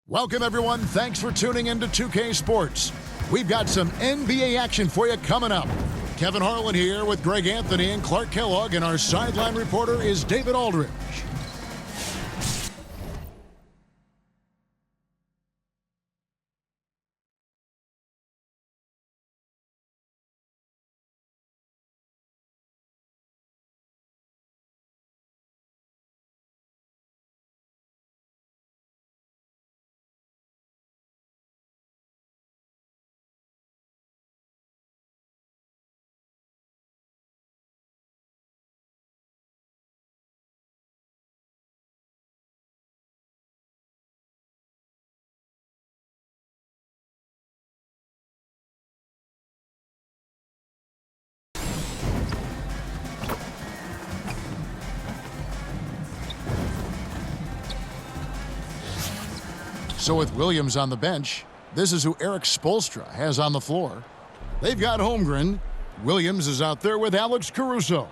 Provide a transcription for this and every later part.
Welcome, everyone. Thanks for tuning in to 2K Sports. We've got some NBA action for you coming up. Kevin Harlan here with Greg Anthony and Clark Kellogg, and our sideline reporter is David Aldridge. So with Williams on the bench, this is who Erik Spoelstra has on the floor. They've got Holmgren. Williams is out there with Alex Caruso.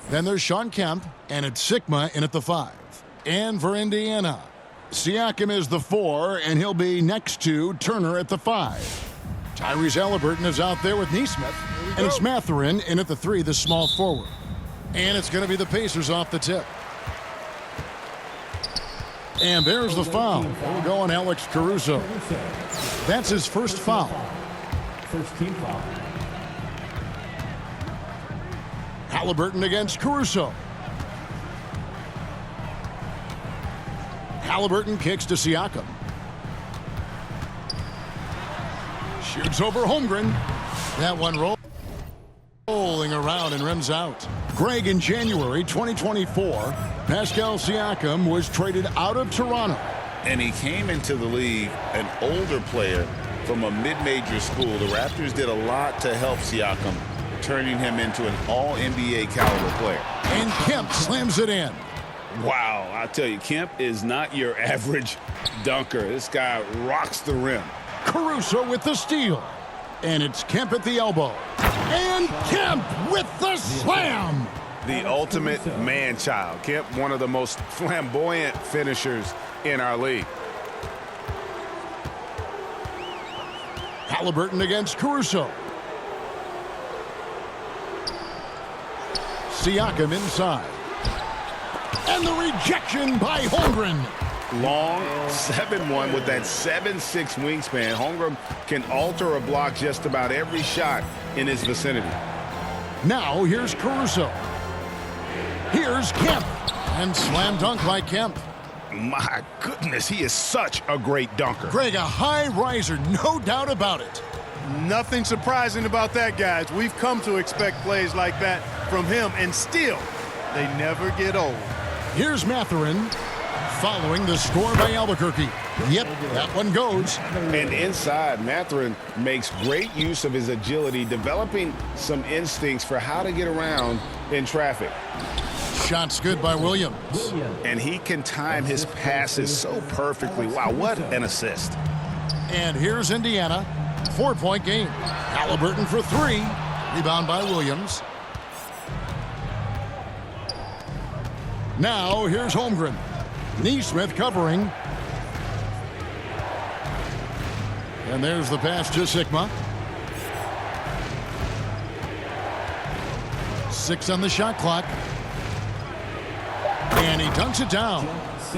Then there's Shawn Kemp, and it's Sigma in at the 5. And for Indiana, Siakam is the 4, and he'll be next to Turner at the 5. Tyrese Haliburton is out there with Nesmith, and it's Mathurin in at the 3, the small forward. And it's going to be the Pacers off the tip. And there's the foul. We're going Alex Caruso. That's his first foul. First team foul. Haliburton against Caruso. Haliburton kicks to Siakam. Shoots over Holmgren. That one rolling around and rims out. Greg, in January 2024, Pascal Siakam was traded out of Toronto. And he came into the league an older player from a mid-major school. The Raptors did a lot to help Siakam, turning him into an all-NBA caliber player. And Kemp slams it in. Wow, I tell you, Kemp is not your average dunker. This guy rocks the rim. Caruso with the steal. And it's Kemp at the elbow. And Kemp with the slam. The ultimate man-child. Kemp, one of the most flamboyant finishers in our league. Haliburton against Caruso. Siakam inside. And the rejection by Holmgren. Long 7'1" with that 7'6" wingspan. Holmgren can alter a block just about every shot in his vicinity. Now here's Caruso. Here's Kemp. And slam dunk by Kemp. My goodness, he is such a great dunker. Greg, a high riser, no doubt about it. Nothing surprising about that, guys. We've come to expect plays like that from him, and still, they never get old. Here's Mathurin following the score by Albuquerque. Yep, that one goes. And inside, Mathurin makes great use of his agility, developing some instincts for how to get around in traffic. Shot's good by Williams. And he can time his passes so perfectly. Wow, what an assist. And here's Indiana. 4-point game. Haliburton for 3. Rebound by Williams. Now here's Holmgren. Nesmith covering. And there's the pass to Sigma. 6 on the shot clock. And he dunks it down.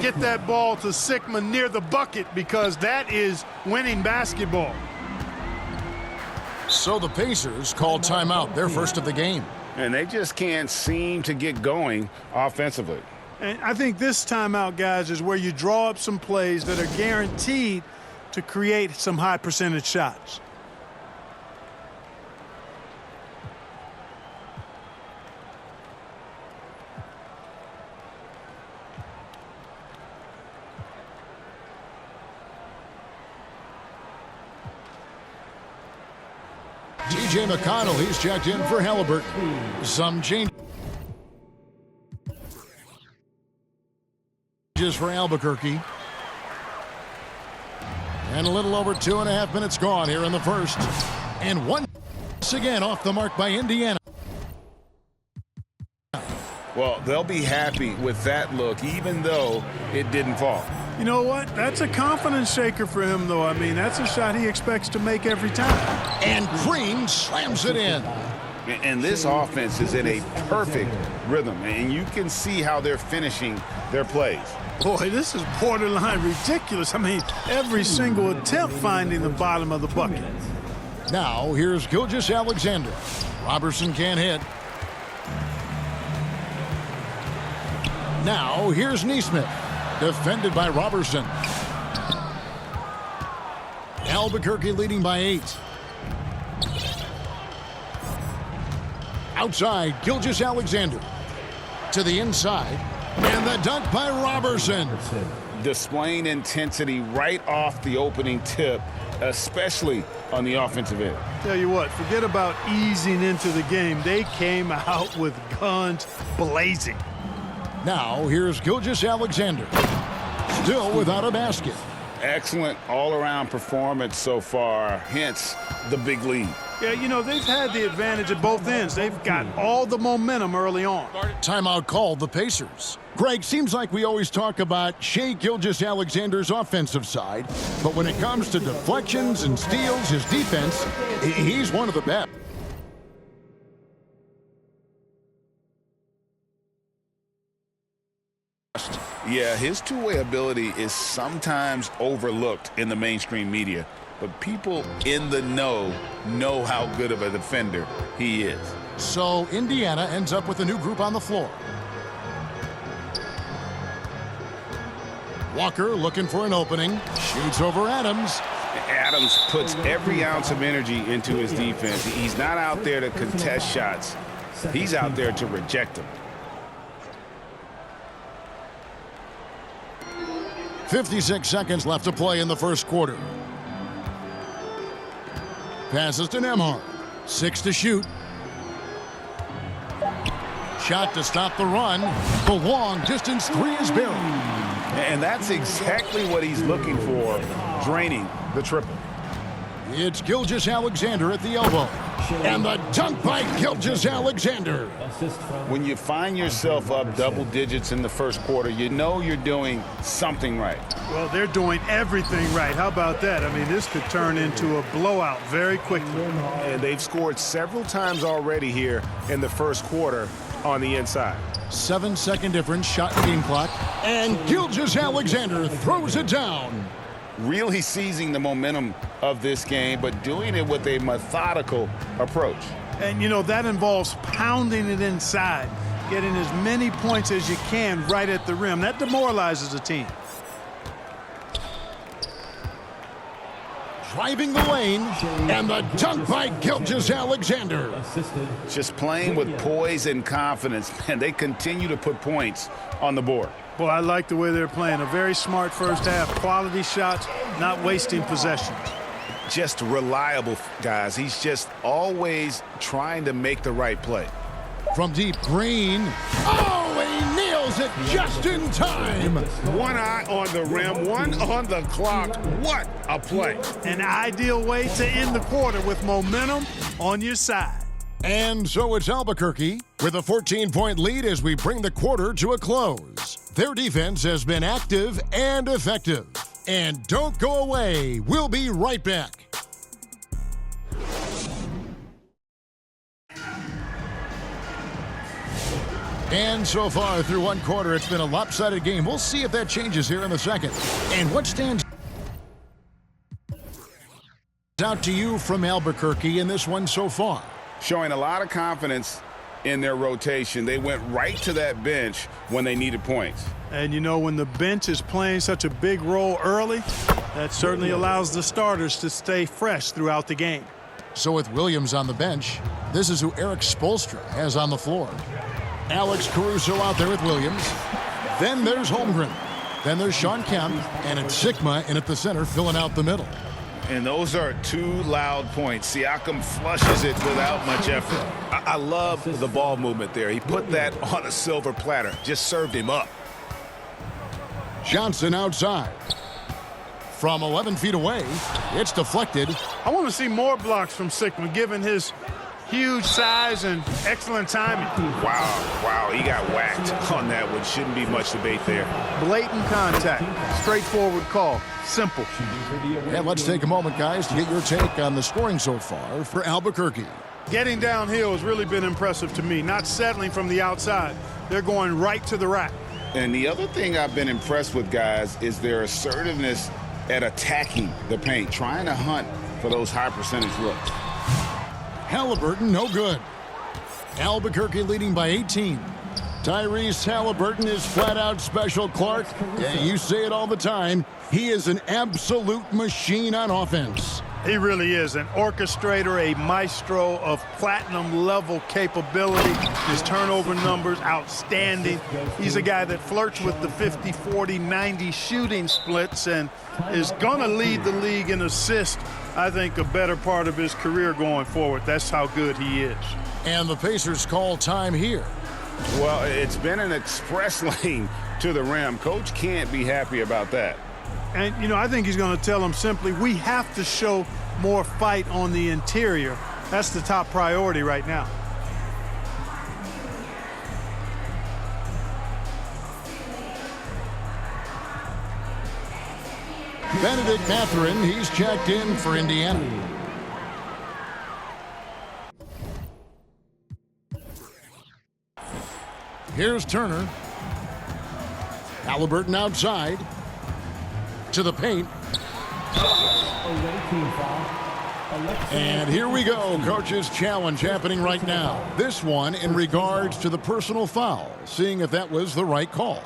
Get that ball to Sigma near the bucket, because that is winning basketball. So the Pacers call timeout, their first of the game. And they just can't seem to get going offensively. And I think this timeout, guys, is where you draw up some plays that are guaranteed to create some high percentage shots. TJ McConnell, he's checked in for Halliburton. Some changes for Albuquerque. And a little over 2.5 minutes gone here in the first. And once again off the mark by Indiana. Well, they'll be happy with that look, even though it didn't fall. You know what? That's a confidence shaker for him, though. I mean, that's a shot he expects to make every time. And Green slams it in. And this offense is in a perfect rhythm, and you can see how they're finishing their plays. Boy, this is borderline ridiculous. I mean, every single attempt finding the bottom of the bucket. Now, here's Gilgeous-Alexander. Robertson can't hit. Now, here's Nesmith. Defended by Robertson. Albuquerque leading by 8. Outside, Gilgeous-Alexander. To the inside. And the dunk by Robertson. Displaying intensity right off the opening tip, especially on the offensive end. Tell you what, forget about easing into the game. They came out with guns blazing. Now, here's Gilgeous-Alexander. Still without a basket. Excellent all-around performance so far, hence the big lead. Yeah, you know, they've had the advantage at both ends. They've got all the momentum early on. Timeout called the Pacers. Greg, seems like we always talk about Shai Gilgeous-Alexander's offensive side, but when it comes to deflections and steals, his defense, he's one of the best. Yeah, his two-way ability is sometimes overlooked in the mainstream media, but people in the know how good of a defender he is. So Indiana ends up with a new group on the floor. Walker looking for an opening. Shoots over Adams. Adams puts every ounce of energy into his defense. He's not out there to contest shots. He's out there to reject them. 56 seconds left to play in the first quarter. Passes to Nembhard. 6 to shoot. Shot to stop the run. The long distance 3 is buried. And that's exactly what he's looking for, draining the triple. It's Gilgeous-Alexander at the elbow. And the dunk by Gilgeous-Alexander. When you find yourself up double digits in the first quarter, you know you're doing something right. Well, they're doing everything right. How about that? I mean, this could turn into a blowout very quickly. And they've scored several times already here in the first quarter on the inside. 7-second difference, shot and game clock. And Gilgeous-Alexander throws it down. Really seizing the momentum of this game, but doing it with a methodical approach. And, you know, that involves pounding it inside, getting as many points as you can right at the rim. That demoralizes a team. Driving the lane, and the dunk by Gilgeous-Alexander. Just playing with poise and confidence, and they continue to put points on the board. Well, I like the way they're playing. A very smart first half. Quality shots, not wasting possessions. Just reliable, guys. He's just always trying to make the right play. From deep, Green. Oh, he nails it just in time. One eye on the rim, one on the clock. What a play. An ideal way to end the quarter with momentum on your side. And so it's Albuquerque with a 14-point lead as we bring the quarter to a close. Their defense has been active and effective. And don't go away. We'll be right back. And so far through one quarter, it's been a lopsided game. We'll see if that changes here in the second. And what stands Out to you from Albuquerque in this one so far. Showing a lot of confidence in their rotation. They went right to that bench when they needed points. And you know, when the bench is playing such a big role early, that certainly allows the starters to stay fresh throughout the game. So with Williams on the bench, this is who Eric Spoelstra has on the floor. Alex Caruso out there with Williams. Then there's Holmgren. Then there's Shawn Kemp. And it's Sikma in at the center filling out the middle. And those are two loud points. Siakam flushes it without much effort. I love the ball movement there. He put that on a silver platter. Just served him up. Johnson outside. From 11 feet away, it's deflected. I want to see more blocks from Sikma, given his huge size and excellent timing. Wow, he got whacked on that one. Shouldn't be much debate there. Blatant contact, straightforward call, simple. And let's take a moment, guys, to get your take on the scoring so far for Albuquerque. Getting downhill has really been impressive to me, not settling from the outside. They're going right to the rack. And the other thing I've been impressed with, guys, is their assertiveness at attacking the paint, trying to hunt for those high percentage looks. Halliburton, no good. Albuquerque leading by 18. Tyrese Halliburton is flat out special, Clark. Yeah, you say it all the time. He is an absolute machine on offense. He really is an orchestrator, a maestro of platinum-level capability. His turnover numbers, outstanding. He's a guy that flirts with the 50, 40, 90 shooting splits and is going to lead the league in assists, I think, a better part of his career going forward. That's how good he is. And the Pacers call time here. Well, it's been an express lane to the rim. Coach can't be happy about that. And, you know, I think he's going to tell them simply, we have to show more fight on the interior. That's the top priority right now. Benedict Mathurin, he's checked in for Indiana. Here's Turner. Halliburton outside. To the paint. And here we go. Coach's challenge happening right now. This one in regards to the personal foul, seeing if that was the right call.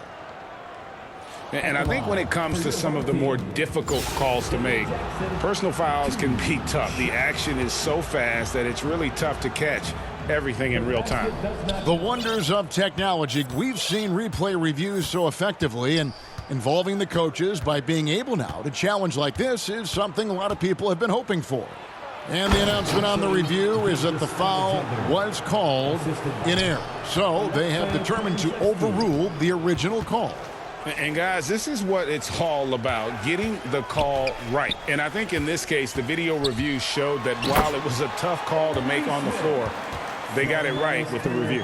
And I think when it comes to some of the more difficult calls to make, personal fouls can be tough. The action is so fast that it's really tough to catch everything in real time. The wonders of technology. We've seen replay reviews so effectively, and involving the coaches by being able now to challenge like this is something a lot of people have been hoping for. And the announcement on the review is that the foul was called in error. So they have determined to overrule the original call. And guys, this is what it's all about, getting the call right. And I think in this case, the video review showed that while it was a tough call to make on the floor, they got it right with the review.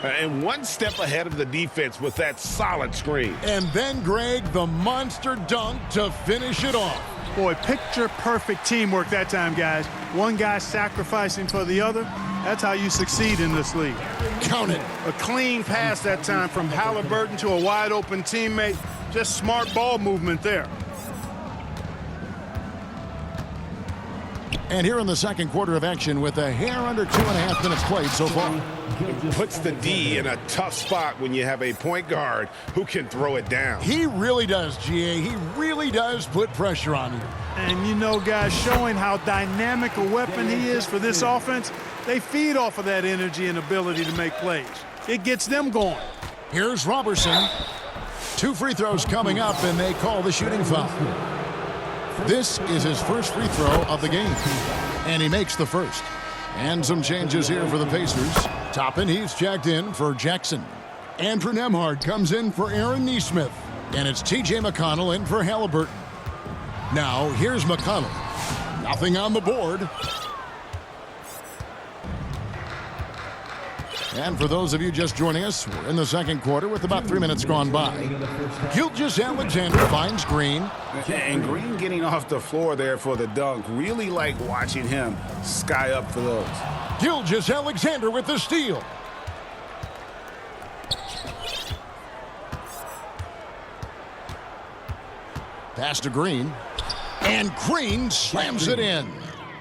And one step ahead of the defense with that solid screen. And then, Greg, the monster dunk to finish it off. Boy, picture-perfect teamwork that time, guys. One guy sacrificing for the other. That's how you succeed in this league. Count it. A clean pass that time from Halliburton to a wide-open teammate. Just smart ball movement there. And here in the second quarter of action with a hair under 2.5 minutes played so far. It puts the D in a tough spot when you have a point guard who can throw it down. He really does, GA. He really does put pressure on you. And you know, guys, showing how dynamic a weapon he is for this offense, they feed off of that energy and ability to make plays. It gets them going. Here's Robertson. 2 free throws coming up, and they call the shooting foul. This is his first free throw of the game, and he makes the first. And some changes here for the Pacers. Toppin, he's checked in for Jackson. Andrew Nembhard comes in for Aaron Nesmith, and it's T.J. McConnell in for Halliburton. Now, here's McConnell. Nothing on the board. And for those of you just joining us, we're in the second quarter with about 3 minutes gone by. Gilgeous-Alexander finds Green. And Green getting off the floor there for the dunk. Really like watching him sky up for those. Gilgeous-Alexander with the steal. Pass to Green. And Green slams it in.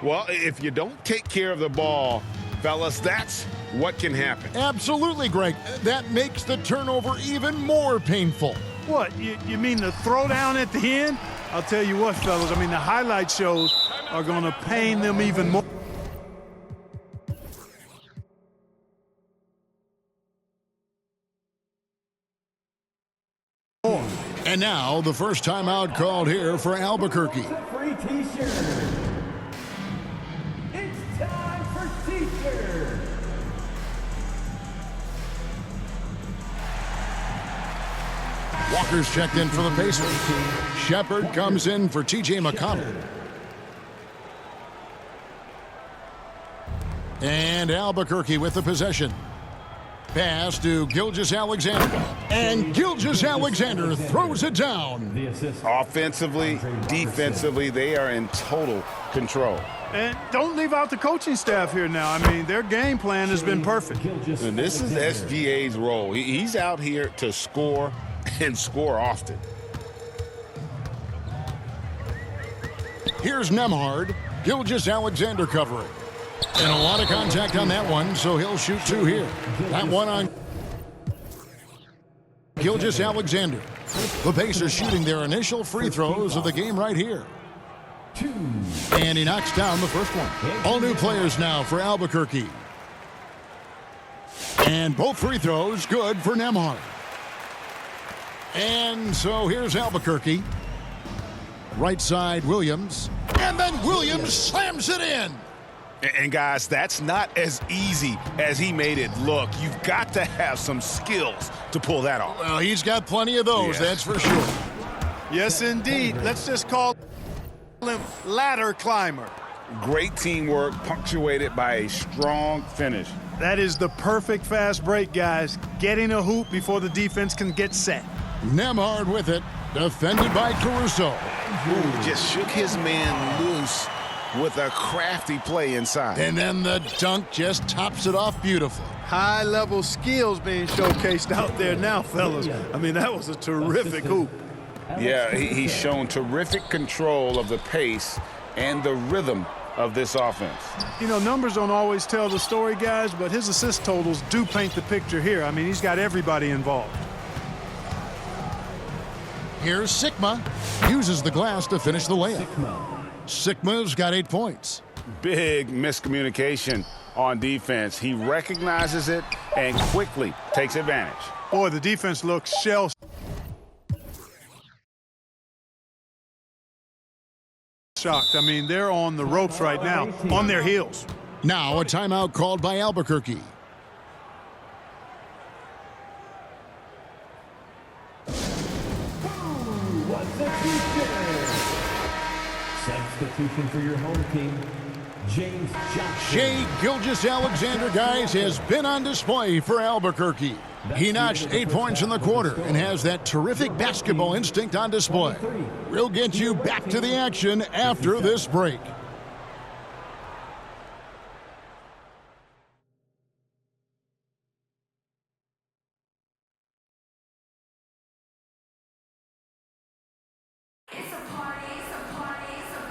Well, if you don't take care of the ball, fellas, that's what can happen. Absolutely, Greg. That makes the turnover even more painful. What, you mean the throwdown at the end? I'll tell you what, fellas, I mean, the highlight shows are going to pain them even more. And now, the first timeout called here for Albuquerque. Free t-shirt. It's time for t-shirt. Walker's checked in for the Pacers. Shepard comes in for T.J. McConnell. And Albuquerque with the possession. Pass to Gilgeous-Alexander. And Gilgeous-Alexander throws it down. The assist. Offensively, defensively, they are in total control. And don't leave out the coaching staff here now. I mean, their game plan has been perfect. And this is SGA's role. He's out here to score and score often. Here's Nembhard. Gilgeous-Alexander covering. And a lot of contact on that one, so he'll shoot two here. That one on Gilgeous-Alexander. The Pacers shooting their initial free throws of the game right here. And he knocks down the first one. All new players now for Albuquerque. And both free throws good for Nembhard. And so here's Albuquerque. Right side, Williams. And then Williams slams it in. And guys, that's not as easy as he made it look. You've got to have some skills to pull that off. Well, he's got plenty of those, Yeah. that's for sure. Yes, indeed. Let's just call him ladder climber. Great teamwork punctuated by a strong finish. That is the perfect fast break, guys. Getting a hoop before the defense can get set. Nembhard with it, defended by Caruso. Ooh, just shook his man loose with a crafty play inside. And then the dunk just tops it off beautifully. High-level skills being showcased out there now, fellas. I mean, that was a terrific hoop. Yeah, he's shown terrific control of the pace and the rhythm of this offense. You know, numbers don't always tell the story, guys, but his assist totals do paint the picture here. I mean, he's got everybody involved. Here's Sikma. Uses the glass to finish the layup. Sikma's got 8 points. Big miscommunication on defense. He recognizes it and quickly takes advantage. Boy, the defense looks shell shocked. I mean, they're on the ropes right now, on their heels. Now a timeout called by Albuquerque. Substitution for your home team, James Johnson. Shai Gilgeous-Alexander, guys, has been on display for Albuquerque. He notched 8 points in the quarter and has that terrific basketball instinct on display. We'll get you back to the action after this break.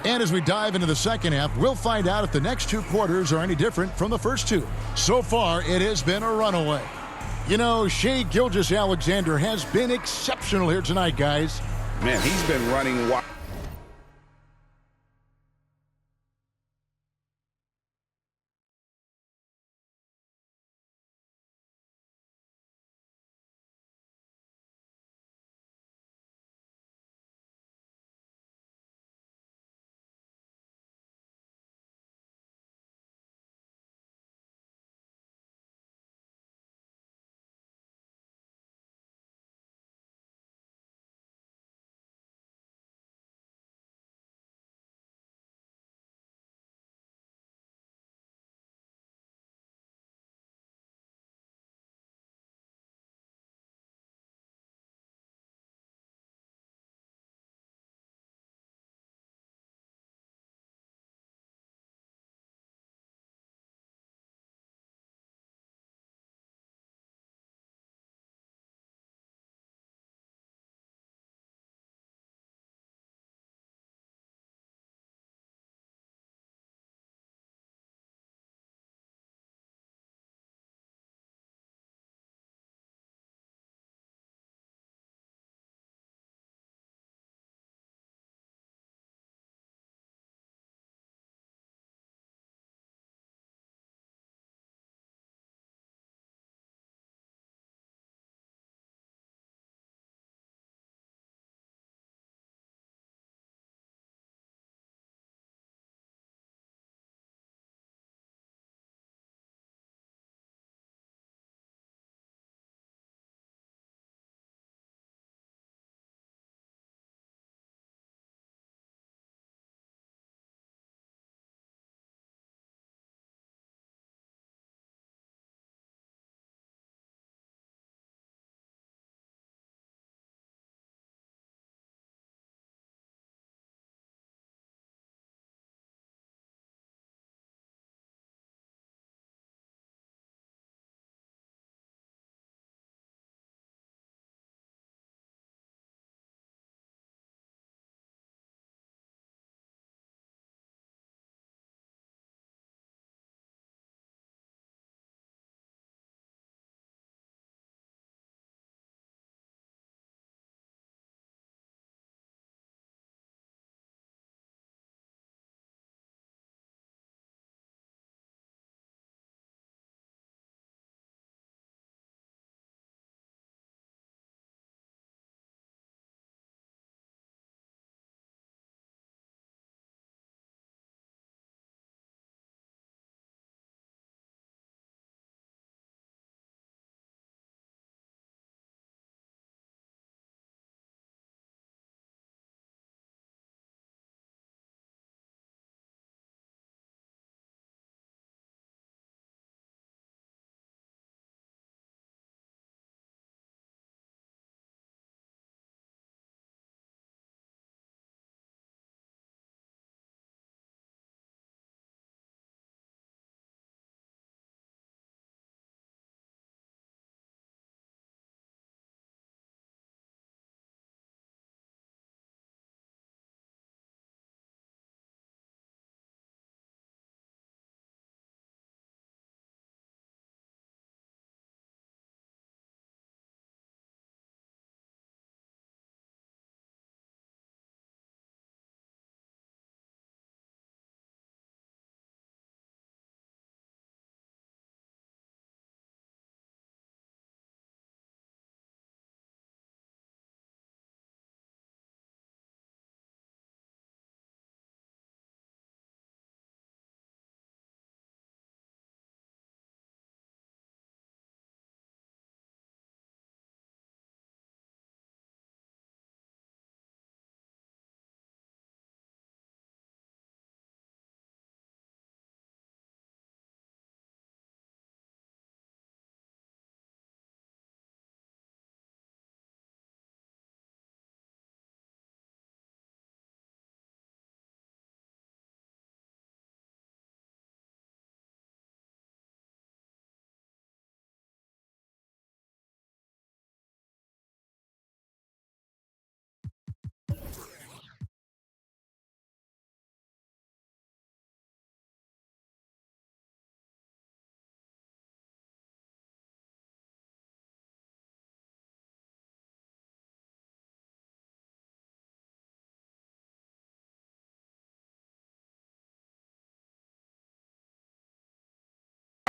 And as we dive into the second half, we'll find out if the next 2 quarters are any different from the first 2. So far, it has been a runaway. You know, Shai Gilgeous-Alexander has been exceptional here tonight, guys. Man, he's been running wild.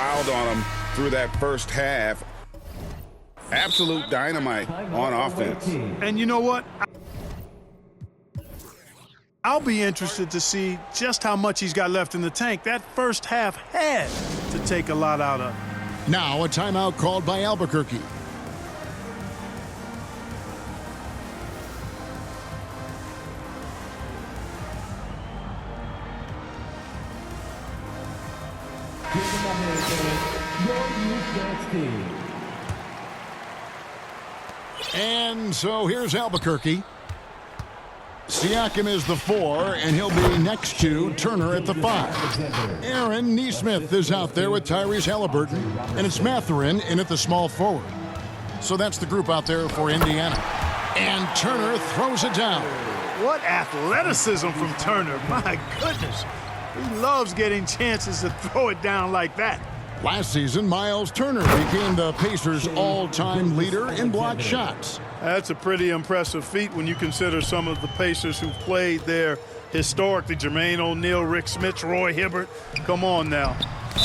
Piled on him through that first half. Absolute dynamite on offense. And you know what? I'll be interested to see just how much he's got left in the tank. That first half had to take a lot out of him. Now a timeout called by Albuquerque. And so here's Albuquerque. Siakam is the 4, and he'll be next to Turner at the 5. Aaron Nesmith is out there with Tyrese Halliburton, and it's Mathurin in at the small forward. So that's the group out there for Indiana. And Turner throws it down. What athleticism from Turner. My goodness. He loves getting chances to throw it down like that. Last season, Miles Turner became the Pacers' all-time leader in blocked shots. That's a pretty impressive feat when you consider some of the Pacers who've played there historically. Jermaine O'Neal, Rick Smits, Roy Hibbert. Come on now.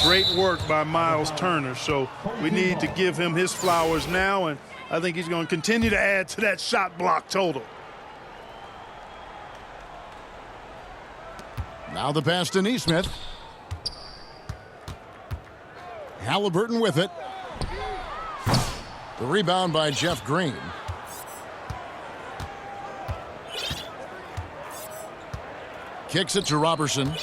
Great work by Miles Turner. So we need to give him his flowers now, and I think he's going to continue to add to that shot block total. Now the pass to Nesmith. Halliburton with it. The rebound by Jeff Green. Kicks it to Robertson.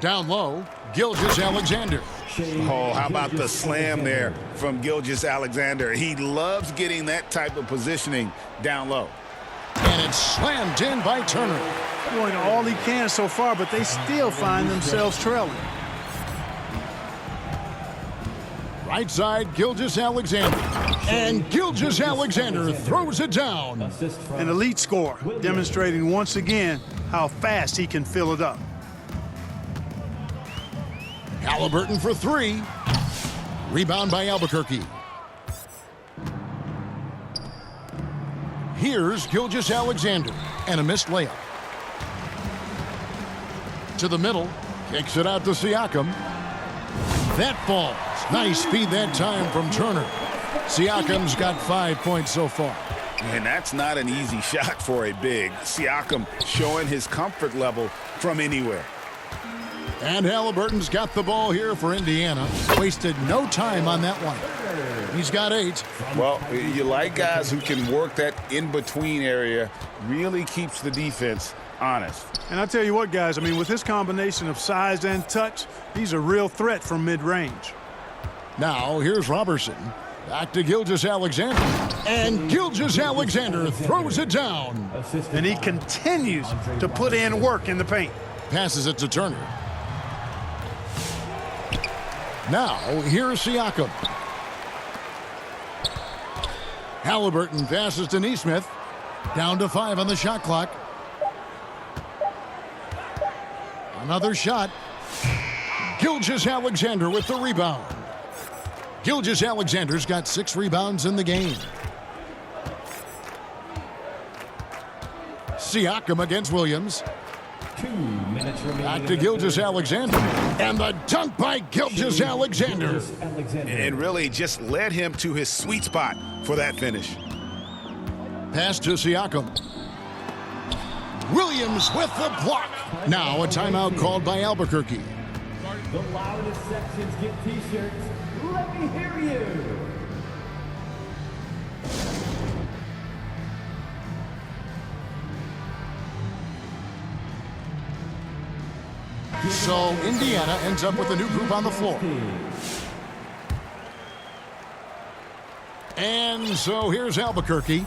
Down low, Gilgeous-Alexander. Oh, how about the slam there from Gilgeous-Alexander? He loves getting that type of positioning down low. And it's slammed in by Turner. Doing all he can so far, but they still find themselves trailing. Right side, Gilgeous-Alexander. And Gilgeous-Alexander throws it down. An elite scorer, demonstrating once again how fast he can fill it up. Halliburton for 3. Rebound by Albuquerque. Here's Gilgeous-Alexander and a missed layup. To the middle, kicks it out to Siakam. That falls. Nice feed that time from Turner. Siakam's got 5 points so far. And that's not an easy shot for a big. Siakam showing his comfort level from anywhere. And Halliburton's got the ball here for Indiana. Wasted no time on that one. He's got 8. Well, you like guys who can work that in-between area, really keeps the defense honest. And I tell you what, guys, I mean, with this combination of size and touch, he's a real threat from mid-range. Now, here's Robertson. Back to Gilgeous-Alexander. And Gilgeous-Alexander throws it down. And he continues to put in work in the paint. Passes it to Turner. Now, here's Siakam. Halliburton passes to Nesmith. Down to 5 on the shot clock. Another shot. Gilgeous-Alexander with the rebound. Gilgeous-Alexander's got 6 rebounds in the game. Siakam against Williams. 2 minutes remaining. Back to Gilgeous-Alexander. And the dunk by Gilgeous-Alexander. And really just led him to his sweet spot for that finish. Pass to Siakam. Williams with the block. Now a timeout called by Albuquerque. The loudest sections get t-shirts. Let me hear you. So Indiana ends up with a new group on the floor. And so here's Albuquerque.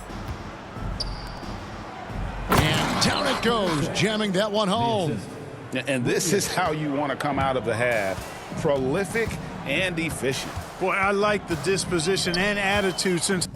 And down it goes, jamming that one home. And this is how you want to come out of the half. Prolific and efficient. Boy, I like the disposition and attitude since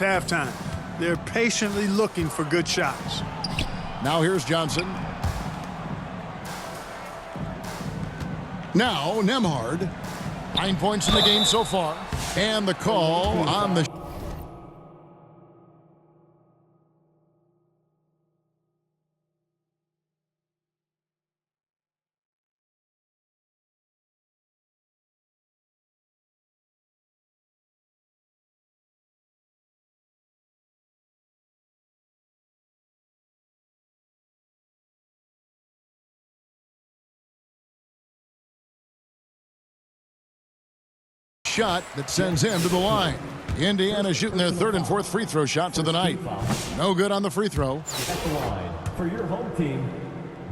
Halftime. They're patiently looking for good shots. Now here's Johnson. Now Nembhard. 9 points in the game so far. And the call on the shot that sends him to the line. Indiana shooting their third and fourth free throw shots of the night. No good on the free throw. At the line for your home team,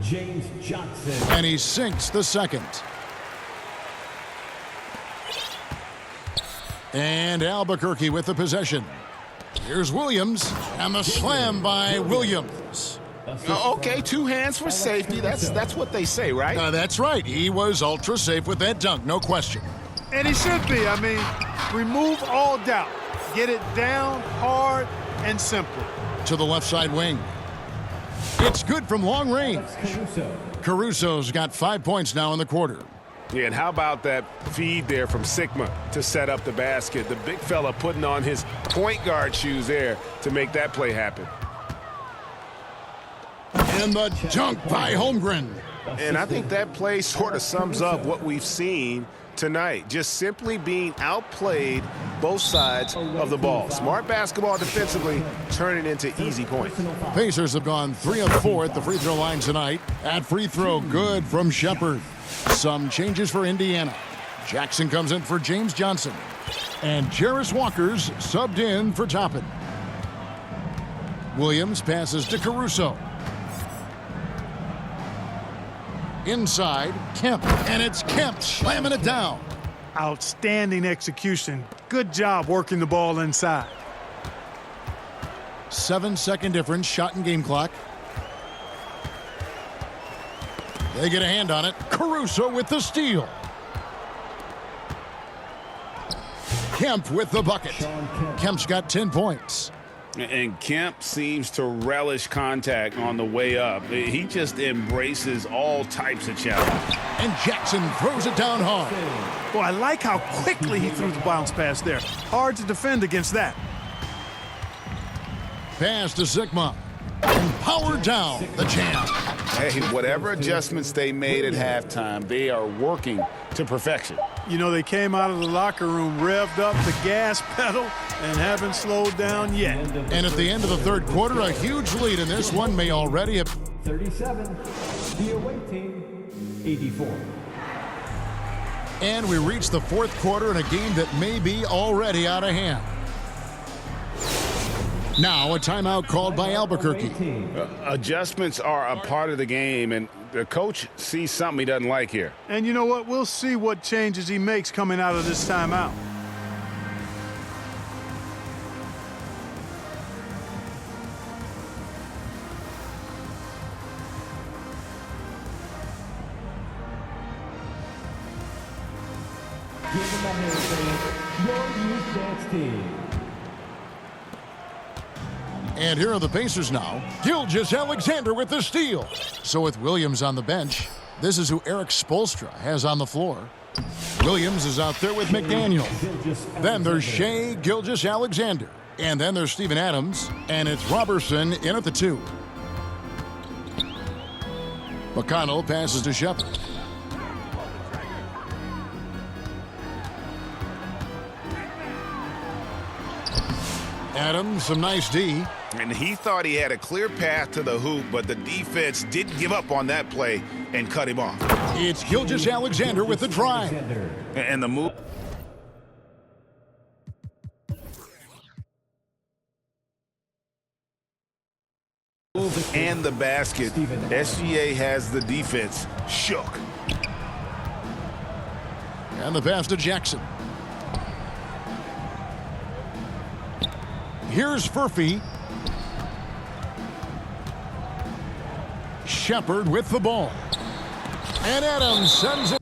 James Johnson. And he sinks the second. And Albuquerque with the possession. Here's Williams, and the slam by Williams. Okay, 2 hands for safety. That's what they say, right? That's right. He was ultra safe with that dunk, no question. And he should be. I mean, remove all doubt. Get it down, hard, and simple. To the left side wing. It's good from long range. Caruso's got 5 points now in the quarter. Yeah, and how about that feed there from Sigma to set up the basket? The big fella putting on his point guard shoes there to make that play happen. And the dunk by Holmgren. And I think that play sort of sums up what we've seen tonight. Just simply being outplayed both sides of the ball. Smart basketball defensively, turning into easy points. Pacers have gone 3 of 4 at the free throw line tonight. At free throw, good from Shepard. Some changes for Indiana. Jackson comes in for James Johnson. And Jarris Walker's subbed in for Toppin. Williams passes to Caruso. Inside, Kemp, and it's Kemp slamming it down. Outstanding execution. Good job working the ball inside. 7-second difference, shot and game clock. They get a hand on it. Caruso with the steal. Kemp with the bucket. Kemp's got 10 points. And Kemp seems to relish contact on the way up. He just embraces all types of challenge. And Jackson throws it down hard. Boy, I like how quickly he threw the bounce pass there. Hard to defend against that. Pass to Sigma. And powered down the champ. Hey, whatever adjustments they made at halftime, they are working to perfection. You know, they came out of the locker room, revved up the gas pedal, and haven't slowed down yet. And at the end of the third quarter, a huge lead in this one may already have... 37, the away team, 84. And we reach the fourth quarter in a game that may be already out of hand. Now a timeout called by Albuquerque. Adjustments are a part of the game, and the coach sees something he doesn't like here. And you know what? We'll see what changes he makes coming out of this timeout. Give them a hand, your youth dance team. And here are the Pacers now. Gilgeous-Alexander with the steal. So with Williams on the bench, this is who Eric Spoelstra has on the floor. Williams is out there with McDaniel. Then there's Shai Gilgeous-Alexander. And then there's Steven Adams. And it's Robertson in at the 2. McConnell passes to Shepard. Adams, some nice D. And he thought he had a clear path to the hoop, but the defense didn't give up on that play and cut him off. It's Gilgeous-Alexander with the drive. And the move. And the basket. SGA has the defense shook. And the pass to Jackson. Here's Furphy. Shepard with the ball. And Adams sends it.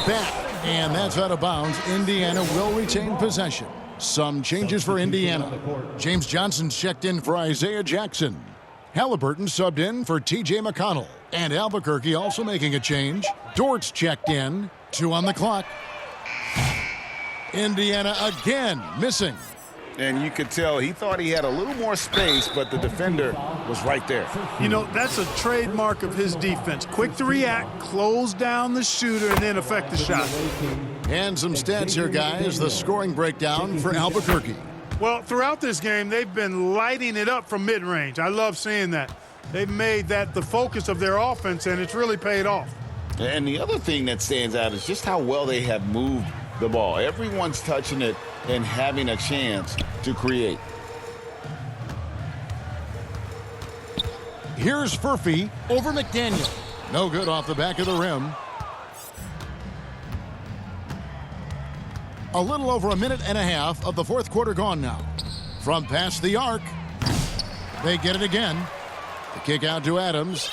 back, and that's out of bounds. Indiana will retain possession. Some changes for Indiana. James Johnson's checked in for Isaiah Jackson. Halliburton subbed in for T.J. McConnell. And Albuquerque also making a change. Dort's checked in. 2 on the clock. Indiana again missing. And you could tell he thought he had a little more space, but the defender was right there. You know, that's a trademark of his defense. Quick to react, close down the shooter, and then affect the shot. And some stats here, guys. The scoring breakdown for Albuquerque. Well, throughout this game, they've been lighting it up from mid-range. I love seeing that. They've made that the focus of their offense, and it's really paid off. And the other thing that stands out is just how well they have moved the ball. Everyone's touching it and having a chance to create. Here's Furphy over McDaniel. No good off the back of the rim. A little over a minute and a half of the fourth quarter gone now. From past the arc, they get it again. The kick out to Adams.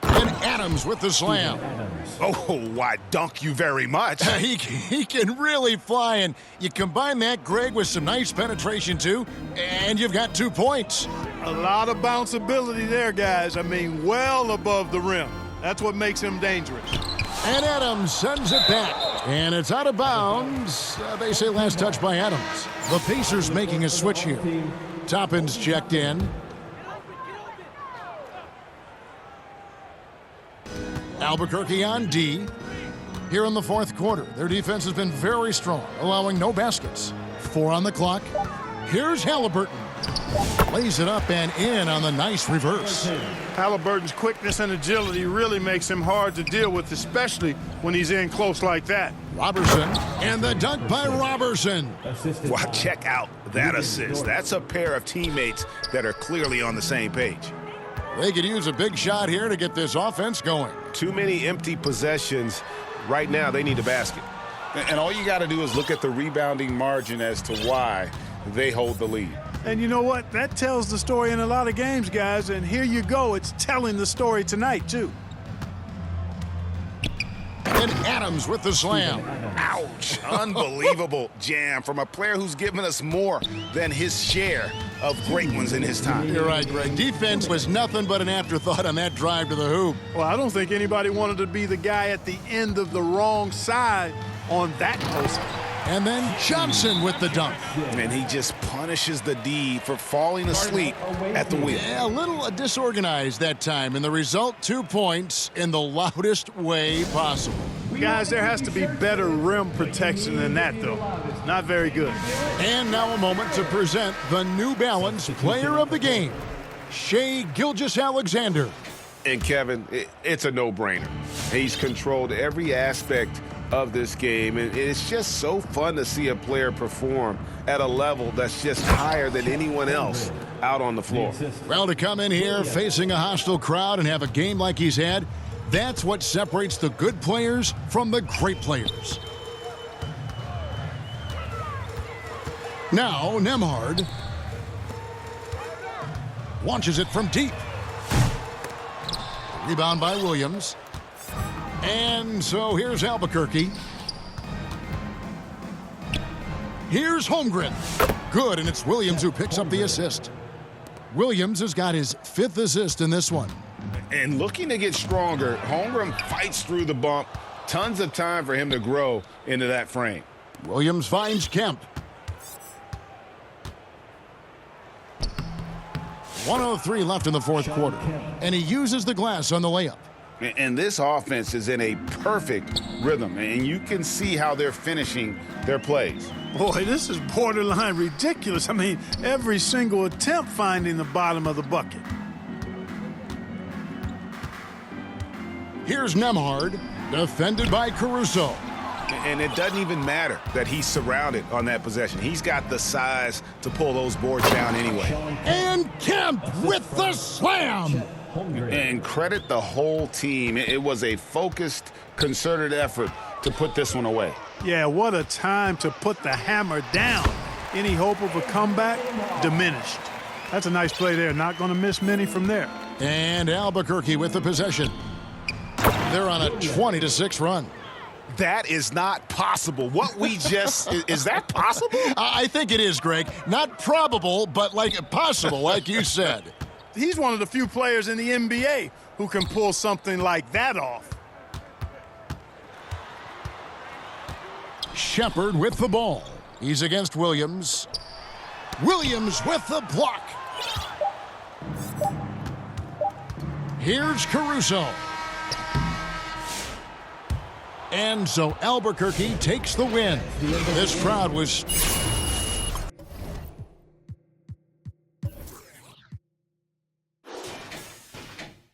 And Adams with the slam. Oh, why, dunk you very much. He can really fly, and you combine that, Greg, with some nice penetration, too, and you've got 2 points. A lot of bounceability there, guys. I mean, well above the rim. That's what makes him dangerous. And Adams sends it back. And it's out of bounds. They say last touch by Adams. The Pacers making a switch here. Toppin's checked in. Albuquerque on D. Here in the fourth quarter, their defense has been very strong, allowing no baskets. 4 on the clock. Here's Halliburton. Lays it up and in on the nice reverse. Halliburton's quickness and agility really makes him hard to deal with, especially when he's in close like that. Robertson, and the dunk by Robertson. Wow, check out that assist. That's a pair of teammates that are clearly on the same page. They could use a big shot here to get this offense going. Too many empty possessions. Right now, they need a basket. And all you got to do is look at the rebounding margin as to why they hold the lead. And you know what? That tells the story in a lot of games, guys. And here you go. It's telling the story tonight, too. And Adams with the slam. Ouch. Unbelievable jam from a player who's given us more than his share of great ones in his time. You're right, Greg. Defense was nothing but an afterthought on that drive to the hoop. Well, I don't think anybody wanted to be the guy at the end of the wrong side on that post. And then Johnson with the dunk. And he just punishes the D for falling asleep at the wheel. Yeah, a little disorganized that time, and the result, 2 points in the loudest way possible. Guys, there has to be better rim protection than that, though. Not very good. And now a moment to present the New Balance Player of the Game, Shai Gilgeous-Alexander. And Kevin, it's a no-brainer. He's controlled every aspect of this game, and it's just so fun to see a player perform at a level that's just higher than anyone else out on the floor. Well, to come in here facing a hostile crowd and have a game like he's had, that's what separates the good players from the great players. Now, Nembhard launches it from deep. Rebound by Williams. And so here's Albuquerque. Here's Holmgren. Good, and it's Williams who picks up the assist. Williams has got his 5th assist in this one. And looking to get stronger, Holmgren fights through the bump. Tons of time for him to grow into that frame. Williams finds Kemp. 1:03 left in the fourth quarter, and he uses the glass on the layup. And this offense is in a perfect rhythm, and you can see how they're finishing their plays. Boy, this is borderline ridiculous. I mean, every single attempt finding the bottom of the bucket. Here's Nembhard, defended by Caruso. And it doesn't even matter that he's surrounded on that possession. He's got the size to pull those boards down anyway. And Kemp with the slam. And credit the whole team. It was a focused, concerted effort to put this one away. Yeah, what a time to put the hammer down. Any hope of a comeback? Diminished. That's a nice play there. Not going to miss many from there. And Albuquerque with the possession. they're on a 20-6 run. That is not possible. What we just is that possible? I think it is, Greg. Not probable, but like possible, like you said. He's one of the few players in the NBA who can pull something like that off. Shepard with the ball. He's against Williams. Williams with the block. Here's Caruso. And so Albuquerque takes the win. This crowd was